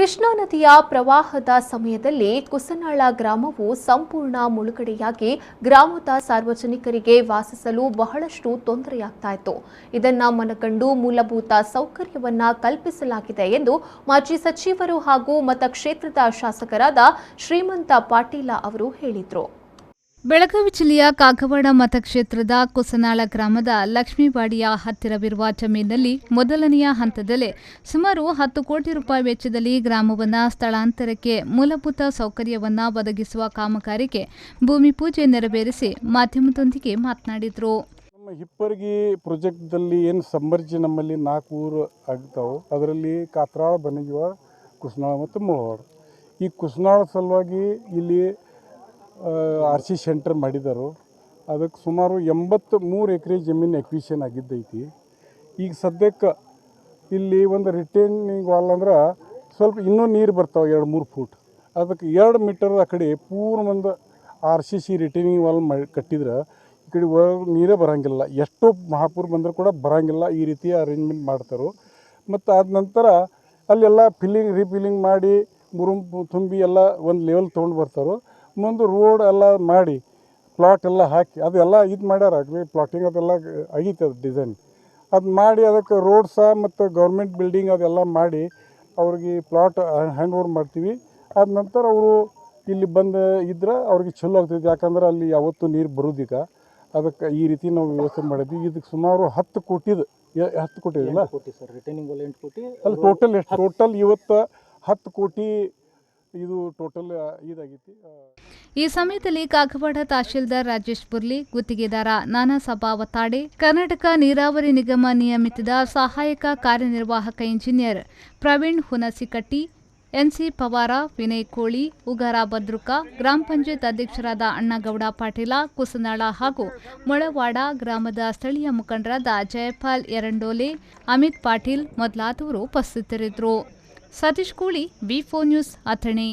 ಕೃಷ್ಣಾ ನದಿಯ ಪ್ರವಾಹದ ಸಮಯದಲ್ಲಿ ಕುಸನಾಳ ಗ್ರಾಮವು ಸಂಪೂರ್ಣ ಮುಳುಗಡೆಯಾಗಿ ಗ್ರಾಮದ ಸಾರ್ವಜನಿಕರಿಗೆ ವಾಸಿಸಲು ಬಹಳಷ್ಟು ತೊಂದರೆಯಾಗ್ತಾ ಇತ್ತು. ಇದನ್ನ ಮನಗಂಡು ಮೂಲಭೂತ ಸೌಕರ್ಯವನ್ನ ಕಲ್ಪಿಸಲಾಗಿದೆ ಎಂದು ಮಾಜಿ ಸಚಿವರು ಹಾಗೂ ಮತಕ್ಷೇತ್ರದ ಶಾಸಕರಾದ ಶ್ರೀಮಂತ ಪಾಟೀಲ ಅವರು ಹೇಳಿದರು. ಬೆಳಗಾವಿ ಜಿಲ್ಲೆಯ ಕಾಗವಾಡ ಮತಕ್ಷೇತ್ರದ ಕುಸನಾಳ ಗ್ರಾಮದ ಲಕ್ಷ್ಮೀವಾಡಿಯ ಹತ್ತಿರವಿರುವ ಜಮೀನಿನಲ್ಲಿ ಮೊದಲನೆಯ ಹಂತದಲ್ಲೇ ಸುಮಾರು 10 ಕೋಟಿ ರೂಪಾಯಿ ವೆಚ್ಚದಲ್ಲಿ ಗ್ರಾಮವನ್ನು ಸ್ಥಳಾಂತರಕ್ಕೆ ಮೂಲಭೂತ ಸೌಕರ್ಯವನ್ನು ಒದಗಿಸುವ ಕಾಮಗಾರಿಗೆ ಭೂಮಿ ಪೂಜೆ ನೆರವೇರಿಸಿ ಮಾಧ್ಯಮದೊಂದಿಗೆ ಮಾತನಾಡಿದರು. ನಮ್ಮ ಹಿಪ್ಪರಗಿ ಪ್ರಾಜೆಕ್ಟ್ದಲ್ಲಿ ಏನು ಸಮ್ಮರ್ಜಿ ನಮ್ಮಲ್ಲಿ 4 ಊರು ಆಗ್ತಾವೆ. ಅದರಲ್ಲಿ ಕಾತ್ರಾಳ, ಬನಗಿವಾಡ, ಕುಸನಾಳ ಮತ್ತು ಮುಳವಾಡ. ಈ ಕುಸನಾಳ ಸಲುವಾಗಿ ಇಲ್ಲಿ RC ಸೆಂಟರ್ ಮಾಡಿದರು. ಅದಕ್ಕೆ ಸುಮಾರು 83 ಎಕರೆ ಜಮೀನು ಎಕ್ವಿಷನ್ ಆಗಿದ್ದೈತಿ. ಈಗ ಸದ್ಯಕ್ಕೆ ಇಲ್ಲಿ ಒಂದು ರಿಟೇನಿಂಗ್ ವಾಲ್ ಅಂದ್ರೆ ಸ್ವಲ್ಪ ಇನ್ನೂ ನೀರು ಬರ್ತಾವೆ 2-3 ಫೂಟ್. ಅದಕ್ಕೆ 2 ಮೀಟರ್ ಆ ಕಡೆ ಪೂರ್ಣ ಒಂದು RCC ರಿಟೇನಿಂಗ್ ವಾಲ್ ಕಟ್ಟಿದ್ರೆ ಈ ಕಡೆ ನೀರೇ ಬರೋಂಗಿಲ್ಲ. ಎಷ್ಟೋ ಮಹಾಪೂರ್ ಬಂದರೂ ಕೂಡ ಬರೋಂಗಿಲ್ಲ. ಈ ರೀತಿ ಅರೇಂಜ್ಮೆಂಟ್ ಮಾಡ್ತಾರೆ. ಮತ್ತು ಆದ ನಂತರ ಅಲ್ಲೆಲ್ಲ ರೀಫಿಲ್ಲಿಂಗ್ ಮಾಡಿ ಮುರುಂಬು ತುಂಬಿ ಎಲ್ಲ ಒಂದು ಲೆವೆಲ್ ತೊಗೊಂಡು ಬರ್ತಾರೆ. ಮುಂದೆ ರೋಡ್ ಎಲ್ಲ ಮಾಡಿ ಪ್ಲಾಟ್ ಎಲ್ಲ ಹಾಕಿ ಅದೆಲ್ಲ ಇದು ಮಾಡ್ಯಾರ. ಪ್ಲಾಟಿಂಗ್ ಅದೆಲ್ಲ ಆಗೈತೆ, ಅದು ಡಿಸೈನ್ ಅದು ಮಾಡಿ ಅದಕ್ಕೆ ರೋಡ್ ಸಹ ಮತ್ತು ಗೌರ್ಮೆಂಟ್ ಬಿಲ್ಡಿಂಗ್ ಅದೆಲ್ಲ ಮಾಡಿ ಅವ್ರಿಗೆ ಪ್ಲಾಟ್ ಹ್ಯಾಂಡ್ ಓವರ್ ಮಾಡ್ತೀವಿ. ಆದ ನಂತರ ಅವರು ಇಲ್ಲಿ ಬಂದು ಇದ್ರೆ ಅವ್ರಿಗೆ ಚಲೋ ಆಗ್ತೈತಿ. ಯಾಕಂದ್ರೆ ಅಲ್ಲಿ ಯಾವತ್ತೂ ನೀರು ಬರೋದೀಗ. ಅದಕ್ಕೆ ಈ ರೀತಿ ನಾವು ವ್ಯವಸ್ಥೆ ಮಾಡಿದ್ವಿ. ಇದಕ್ಕೆ ಸುಮಾರು 10 ಕೋಟಿದು 10 ಕೋಟಿ ಇಲ್ಲ ಅಲ್ಲಿ ಟೋಟಲ್ ಎಷ್ಟು ಟೋಟಲ್ ಇವತ್ತು 10 ಕೋಟಿ ಇದು ಟೋಟಲ್ ಇದಾಗೈತಿ. ಈ ಸಮಯದಲ್ಲಿ ಕಾಗವಾಡ ತಹಶೀಲ್ದಾರ್ ರಾಜೇಶ್ ಬುರ್ಲಿ, ಗುತ್ತಿಗೆದಾರ ನಾನಾಸಾಬ ವತಾಡೆ, ಕರ್ನಾಟಕ ನೀರಾವರಿ ನಿಗಮ ನಿಯಮಿತದ ಸಹಾಯಕ ಕಾರ್ಯನಿರ್ವಾಹಕ ಇಂಜಿನಿಯರ್ ಪ್ರವೀಣ್ ಹುನಸಿಕಟ್ಟಿ, NC ಪವಾರ, ವಿನಯ್ ಕೋಳಿ, ಉಗಾರ ಭದ್ರುಕ, ಗ್ರಾಮ ಪಂಚಾಯತ್ ಅಧ್ಯಕ್ಷರಾದ ಅಣ್ಣಗೌಡ ಪಾಟೀಲ, ಕುಸನಾಳ ಹಾಗೂ ಮೊಳವಾಡ ಗ್ರಾಮದ ಸ್ಥಳೀಯ ಮುಖಂಡರಾದ ಜಯಪಾಲ್ ಎರಡೋಲೆ, ಅಮಿತ್ ಪಾಟೀಲ್ ಮೊದಲಾದವರು ಉಪಸ್ಥಿತರಿದ್ದರು. Satish Kooli, B4 news, Athani.